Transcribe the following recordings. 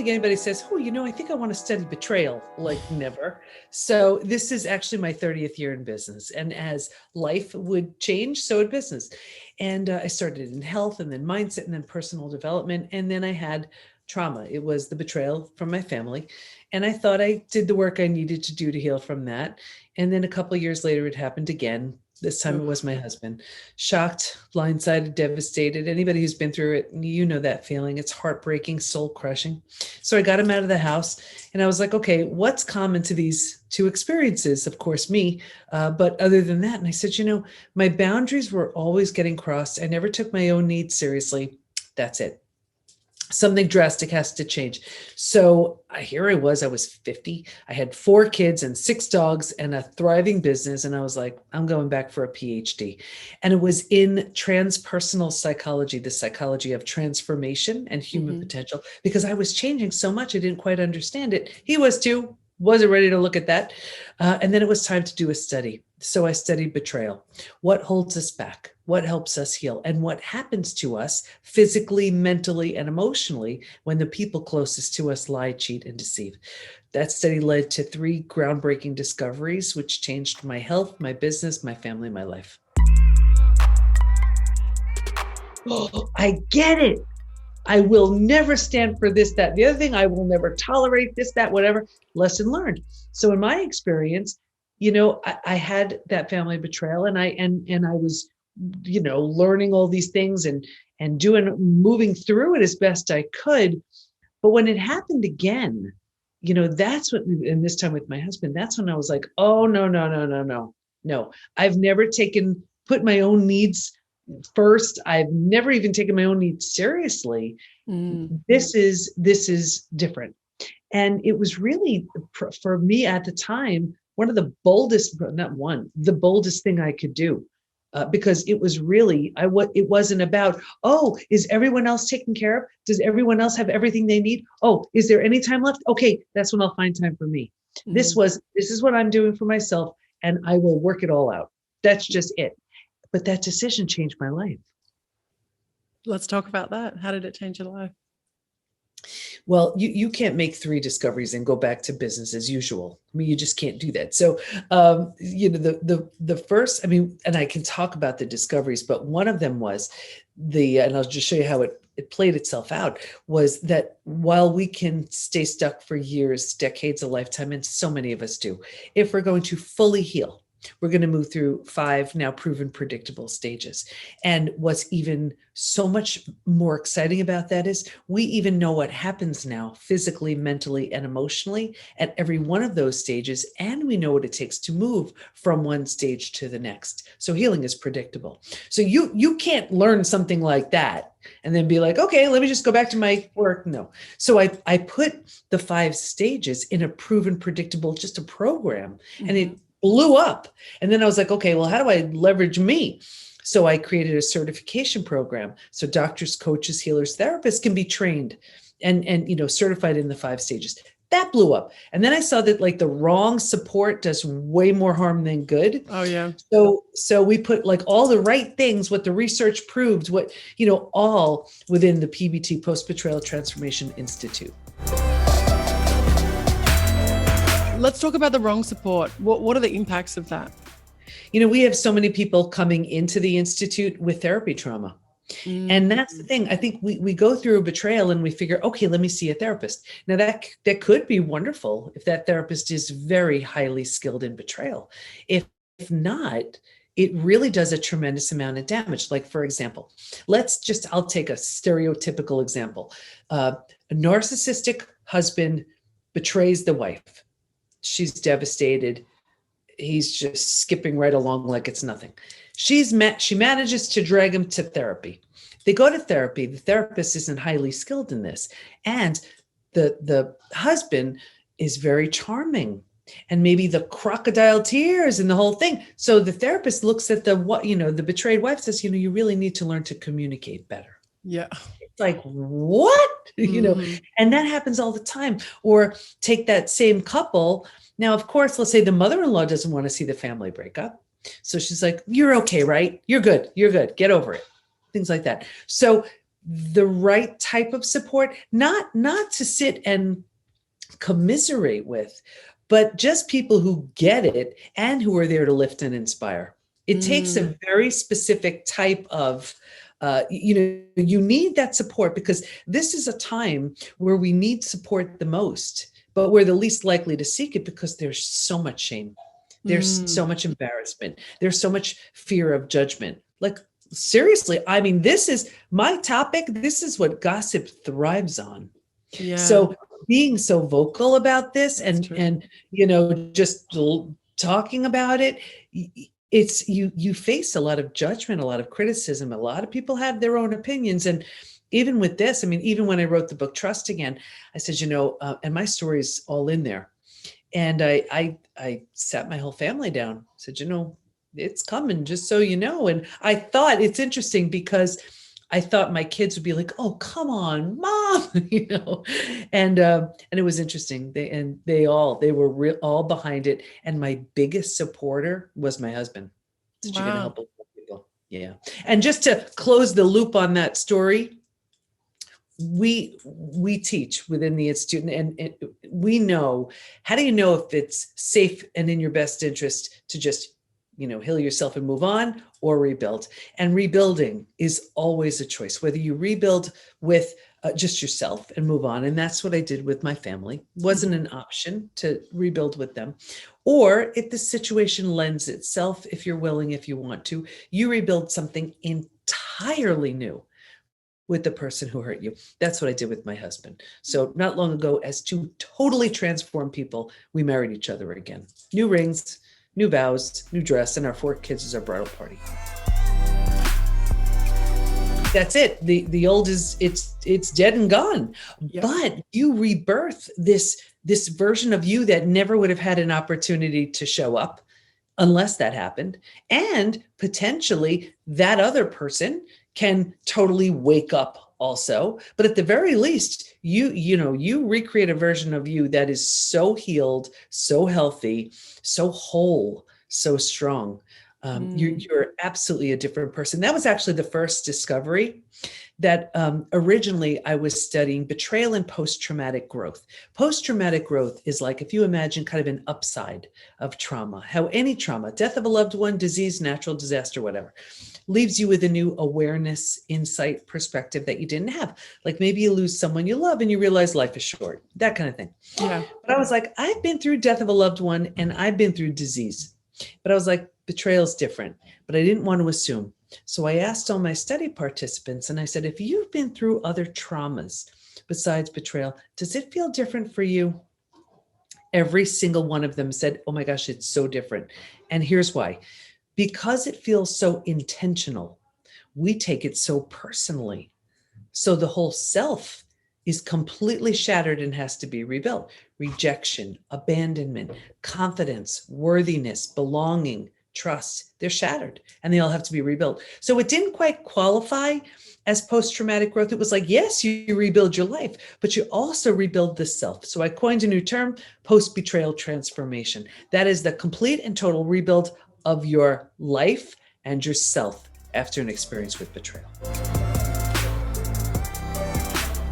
think anybody says, oh, I think I want to study betrayal, like never. So this is actually my 30th year in business. And as life would change, so would business. And I started in health and then mindset and then personal development. And then I had trauma. It was the betrayal from my family. And I thought I did the work I needed to do to heal from that. And then a couple of years later, it happened again. This time it was my husband. Shocked, blindsided, devastated. Anybody who's been through it, you know that feeling. It's heartbreaking, soul crushing. So I got him out of the house and I was like, okay, what's common to these two experiences? Of course, me. But other than that, and I said, my boundaries were always getting crossed. I never took my own needs seriously. That's it. Something drastic has to change. So here I was 50. I had 4 kids and 6 dogs and a thriving business. And I was like, I'm going back for a PhD. And it was in transpersonal psychology, the psychology of transformation and human potential, because I was changing so much. I didn't quite understand it. He was too, wasn't ready to look at that. And then it was time to do a study. So I studied betrayal. What holds us back? What helps us heal? And what happens to us physically, mentally, and emotionally when the people closest to us lie, cheat, and deceive? That study led to 3 groundbreaking discoveries, which changed my health, my business, my family, my life. Oh, I get it. I will never stand for this, that, the other thing. I will never tolerate this, that, whatever. Lesson learned. So in my experience, I had that family betrayal and I was, learning all these things and moving through it as best I could. But when it happened again, that's what, and this time with my husband, that's when I was like, oh, no. I've never put my own needs first. I've never even taken my own needs seriously. This is different. And it was really, for me at the time, the boldest thing I could do. Because it was really, it wasn't about, oh, is everyone else taken care of? Does everyone else have everything they need? Oh, is there any time left? Okay, that's when I'll find time for me. This is what I'm doing for myself and I will work it all out. That's just it. But that decision changed my life. Let's talk about that. How did it change your life? Well, you can't make 3 discoveries and go back to business as usual. I mean, you just can't do that. So, the first, and I can talk about the discoveries, but one of them was and I'll just show you how it played itself out, was that while we can stay stuck for years, decades, a lifetime, and so many of us do, if we're going to fully heal, we're going to move through 5 now proven predictable stages. And what's even so much more exciting about that is we even know what happens now physically, mentally, and emotionally at every one of those stages. And we know what it takes to move from one stage to the next. So healing is predictable. So you can't learn something like that and then be like, okay, let me just go back to my work. No. So I put the 5 stages in a proven predictable, just a program, and it blew up. And then I was like, okay, well, how do I leverage me? So I created a certification program. So doctors, coaches, healers, therapists can be trained and certified in the 5 stages. That blew up. And then I saw that like the wrong support does way more harm than good. Oh yeah. So we put like all the right things, what the research proved, all within the PBT, Post Betrayal Transformation Institute. Let's talk about the wrong support. What are the impacts of that? We have so many people coming into the Institute with therapy trauma. And that's the thing. I think we go through a betrayal and we figure, okay, let me see a therapist. Now that could be wonderful if that therapist is very highly skilled in betrayal. If not, it really does a tremendous amount of damage. Like, for example, I'll take a stereotypical example. A narcissistic husband betrays the wife. She's devastated. He's just skipping right along like it's nothing. She manages to drag him to therapy. They go to therapy. The therapist isn't highly skilled in this. And the husband is very charming and maybe the crocodile tears and the whole thing. So the therapist looks at the betrayed wife, says, you really need to learn to communicate better. Yeah. It's like, what? And that happens all the time. Or take that same couple. Now, of course, let's say the mother-in-law doesn't want to see the family break up. So she's like, you're okay, right? You're good. Get over it. Things like that. So the right type of support, not to sit and commiserate with, but just people who get it and who are there to lift and inspire. It takes a very specific type of, you need that support, because this is a time where we need support the most, but we're the least likely to seek it because there's so much shame. There's so much embarrassment. There's so much fear of judgment. Like, seriously, I mean, this is my topic. This is what gossip thrives on. Yeah. So being so vocal about this and just talking about it, it's you face a lot of judgment, a lot of criticism. A lot of people have their own opinions. And even with this, I mean, even when I wrote the book Trust Again, I said, and my story's all in there. And I sat my whole family down, said, it's coming, just so you know. And I thought it's interesting because I thought my kids would be like, "Oh, come on, Mom," and it was interesting. They were all behind it. And my biggest supporter was my husband. Said, "You're going to help people." Yeah. And just to close the loop on that story, we teach within the Institute, and we know, how do you know if it's safe and in your best interest to just heal yourself and move on, or rebuild? And rebuilding is always a choice, whether you rebuild with just yourself and move on. And that's what I did with my family. Wasn't an option to rebuild with them. Or if the situation lends itself, if you're willing, if you want to, you rebuild something entirely new with the person who hurt you. That's what I did with my husband. So not long ago, as two totally transformed people, we married each other again. New rings, new vows, new dress, and our 4 kids is our bridal party. That's it. The old it's dead and gone. Yep. But you rebirth this version of you that never would have had an opportunity to show up unless that happened. And potentially that other person can totally wake up also. But at the very least, you recreate a version of you that is so healed, so healthy, so whole, so strong. You're absolutely a different person. That was actually the first discovery that originally I was studying betrayal and post-traumatic growth. Post-traumatic growth is like, if you imagine kind of an upside of trauma, how any trauma, death of a loved one, disease, natural disaster, whatever, leaves you with a new awareness, insight, perspective that you didn't have. Like maybe you lose someone you love and you realize life is short, that kind of thing. Yeah. But I was like, I've been through death of a loved one and I've been through disease. But I was like, betrayal is different, but I didn't want to assume. So I asked all my study participants and I said, if you've been through other traumas besides betrayal, does it feel different for you? Every single one of them said, oh my gosh, it's so different. And here's why. Because it feels so intentional, we take it so personally. So the whole self is completely shattered and has to be rebuilt. Rejection, abandonment, confidence, worthiness, belonging, trust, they're shattered and they all have to be rebuilt. So it didn't quite qualify as post-traumatic growth. It was like, yes, you rebuild your life, but you also rebuild the self. So I coined a new term, Post Betrayal Transformation. That is the complete and total rebuild of your life and yourself after an experience with betrayal.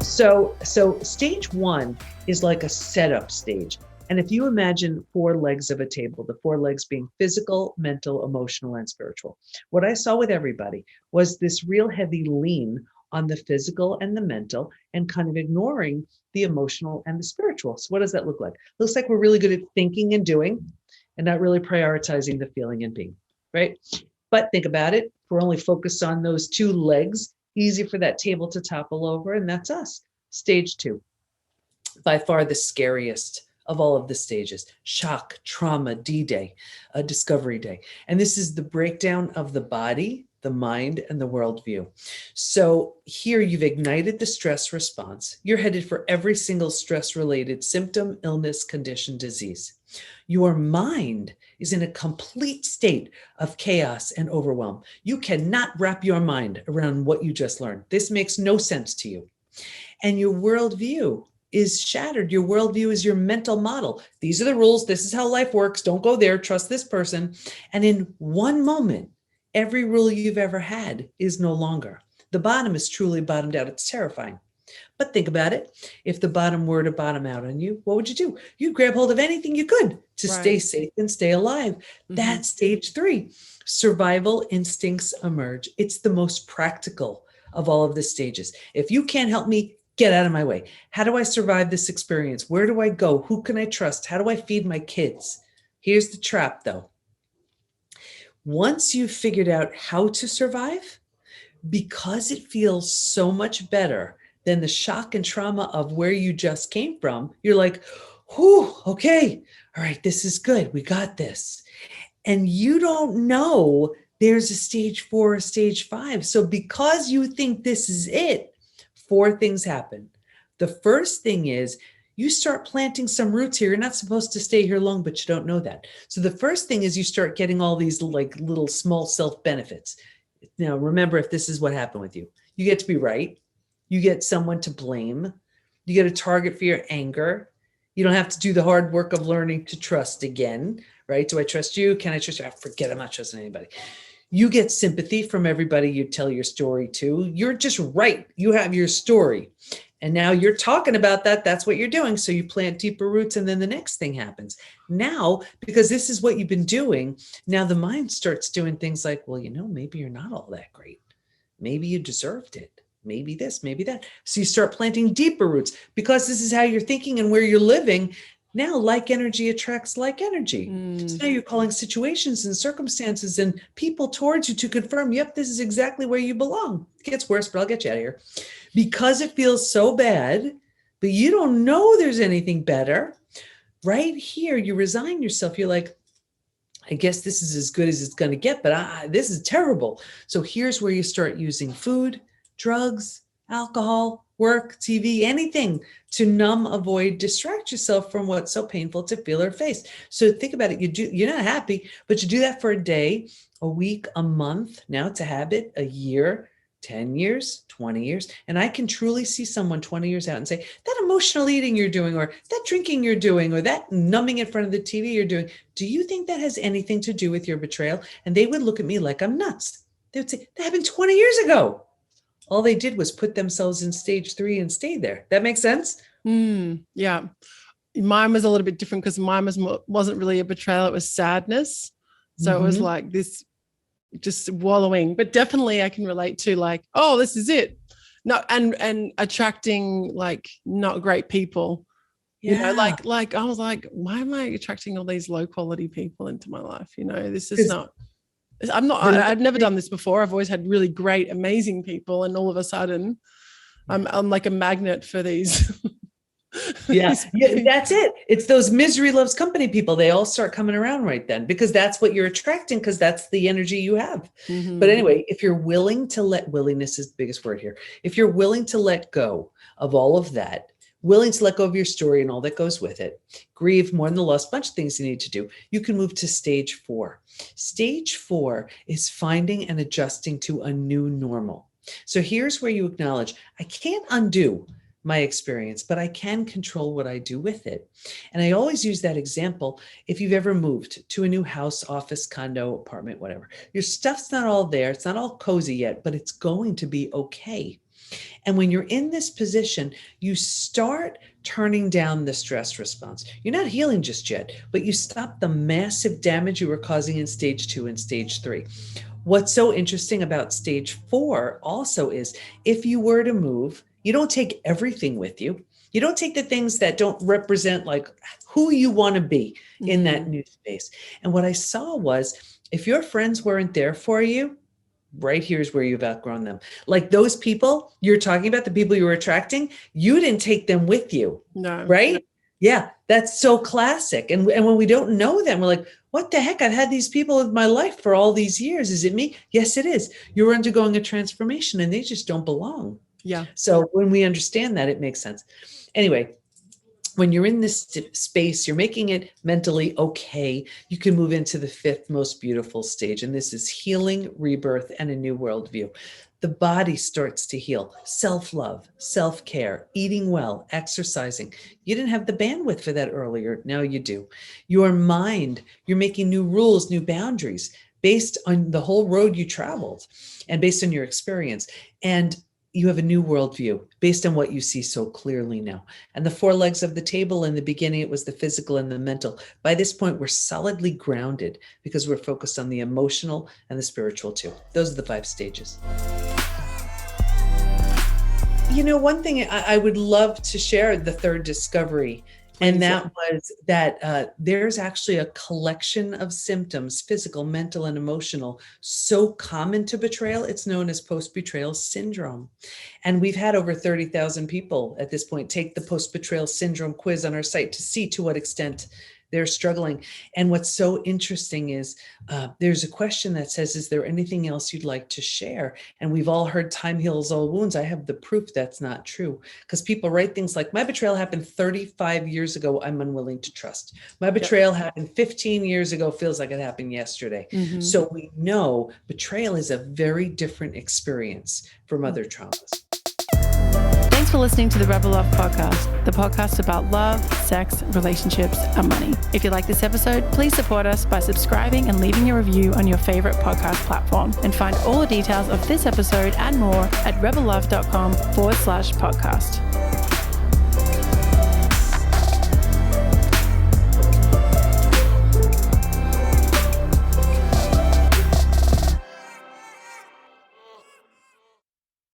So stage 1 is like a setup stage. And if you imagine 4 legs of a table, the 4 legs being physical, mental, emotional, and spiritual, what I saw with everybody was this real heavy lean on the physical and the mental and kind of ignoring the emotional and the spiritual. So what does that look like? Looks like we're really good at thinking and doing and not really prioritizing the feeling and being, right? But think about it. If we're only focused on those 2 legs, easy for that table to topple over, and that's us. Stage 2, by far the scariest of all of the stages: shock, trauma, D-Day, discovery day. And this is the breakdown of the body, the mind, and the worldview. So here you've ignited the stress response. You're headed for every single stress-related symptom, illness, condition, disease. Your mind is in a complete state of chaos and overwhelm. You cannot wrap your mind around what you just learned. This makes no sense to you. And your worldview is shattered. Your worldview is your mental model. These are the rules. This is how life works. Don't go there. Trust this person. And in one moment, every rule you've ever had is no longer. The bottom is truly bottomed out. It's terrifying. But think about it. If the bottom were to bottom out on you, what would you do? You'd grab hold of anything you could to stay safe and stay alive. That's stage 3. Survival instincts emerge. It's the most practical of all of the stages. If you can't help me, get out of my way. How do I survive this experience? Where do I go? Who can I trust? How do I feed my kids? Here's the trap, though. Once you've figured out how to survive, because it feels so much better than the shock and trauma of where you just came from, you're like, whew, okay, all right, this is good. We got this. And you don't know there's a stage 4 or stage 5. So because you think this is it, 4 things happen. The first thing is you start planting some roots here. You're not supposed to stay here long, but you don't know that. So the first thing is you start getting all these like little small self benefits. Now, remember, if this is what happened with you, you get to be right. You get someone to blame. You get a target for your anger. You don't have to do the hard work of learning to trust again, right? Do I trust you? Can I trust you? Forget, I'm not trusting anybody. You get sympathy from everybody you tell your story to. You're just right. You have your story. And now you're talking about that. That's what you're doing. So you plant deeper roots, and then the next thing happens. Now, because this is what you've been doing, now the mind starts doing things like, well, maybe you're not all that great. Maybe you deserved it. Maybe this, maybe that. So you start planting deeper roots because this is how you're thinking and where you're living. Now, like energy attracts like energy. So now you're calling situations and circumstances and people towards you to confirm, yep, this is exactly where you belong. It gets worse, but I'll get you out of here. Because it feels so bad, but you don't know there's anything better. Right here, you resign yourself. You're like, I guess this is as good as it's going to get, but this is terrible. So here's where you start using food, drugs, alcohol, work, TV, anything to numb, avoid, distract yourself from what's so painful to feel or face. So think about it. You're not happy, but you do that for a day, a week, a month. Now it's a habit, a year, 10 years, 20 years. And I can truly see someone 20 years out and say, that emotional eating you're doing, or that drinking you're doing, or that numbing in front of the TV you're doing, do you think that has anything to do with your betrayal? And they would look at me like I'm nuts. They would say, that happened 20 years ago. All they did was put themselves in stage 3 and stayed there. That makes sense? Yeah. Mine was a little bit different because mine wasn't really a betrayal. It was sadness. So it was like this just wallowing, but definitely I can relate to like, oh, this is it. No, and attracting like not great people. Yeah. Like I was like, why am I attracting all these low quality people into my life? This is not. I've never done this before. I've always had really great, amazing people, and all of a sudden, I'm like a magnet for these. Yeah, that's it. It's those misery loves company people. They all start coming around right then because that's what you're attracting because that's the energy you have. But anyway, if you're willing to willingness is the biggest word here. If you're willing to let go of all of that, willing to let go of your story and all that goes with it, grieve, mourn the loss, bunch of things you need to do, you can move to stage 4. Stage 4 is finding and adjusting to a new normal. So here's where you acknowledge, I can't undo my experience, but I can control what I do with it. And I always use that example. If you've ever moved to a new house, office, condo, apartment, whatever, your stuff's not all there. It's not all cozy yet, but it's going to be okay. And when you're in this position, you start turning down the stress response. You're not healing just yet, but you stop the massive damage you were causing in stage 2 and stage 3. What's so interesting about stage 4 also is if you were to move, you don't take everything with you. You don't take the things that don't represent like who you want to be in that new space. And what I saw was if your friends weren't there for you, right here's where you've outgrown them. Like those people you're talking about, the people you were attracting, you didn't take them with you. No. Right? No. Yeah, that's so classic. And when we don't know them, we're like, what the heck? I've had these people in my life for all these years. Is it me? Yes, it is. You're undergoing a transformation and they just don't belong. Yeah. So when we understand that, it makes sense. Anyway, when you're in this space, you're making it mentally okay. You can move into the 5th most beautiful stage. And this is healing, rebirth, and a new worldview. The body starts to heal. Self-love, self-care, eating well, exercising. You didn't have the bandwidth for that earlier. Now you do. Your mind, you're making new rules, new boundaries. based on the whole road you traveled and based on your experience. And you have a new worldview based on what you see so clearly now. And the 4 legs of the table, in the beginning, it was the physical and the mental. By this point, we're solidly grounded because we're focused on the emotional and the spiritual too. Those are the 5 stages. One thing I would love to share, the third discovery, and that was that there's actually a collection of symptoms, physical, mental, and emotional, so common to betrayal. It's known as post-betrayal syndrome. And we've had over 30,000 people at this point take the post-betrayal syndrome quiz on our site to see to what extent they're struggling. And what's so interesting is there's a question that says, is there anything else you'd like to share? And we've all heard time heals all wounds. I have the proof that's not true, because people write things like, my betrayal happened 35 years ago. I'm unwilling to trust. My betrayal happened 15 years ago. Feels like it happened yesterday. Mm-hmm. So we know betrayal is a very different experience from other traumas. Thanks for listening to the Rebel Love Podcast, the podcast about love, sex, relationships, and money. If you like this episode, please support us by subscribing and leaving a review on your favorite podcast platform. And find all the details of this episode and more at rebellove.com/podcast.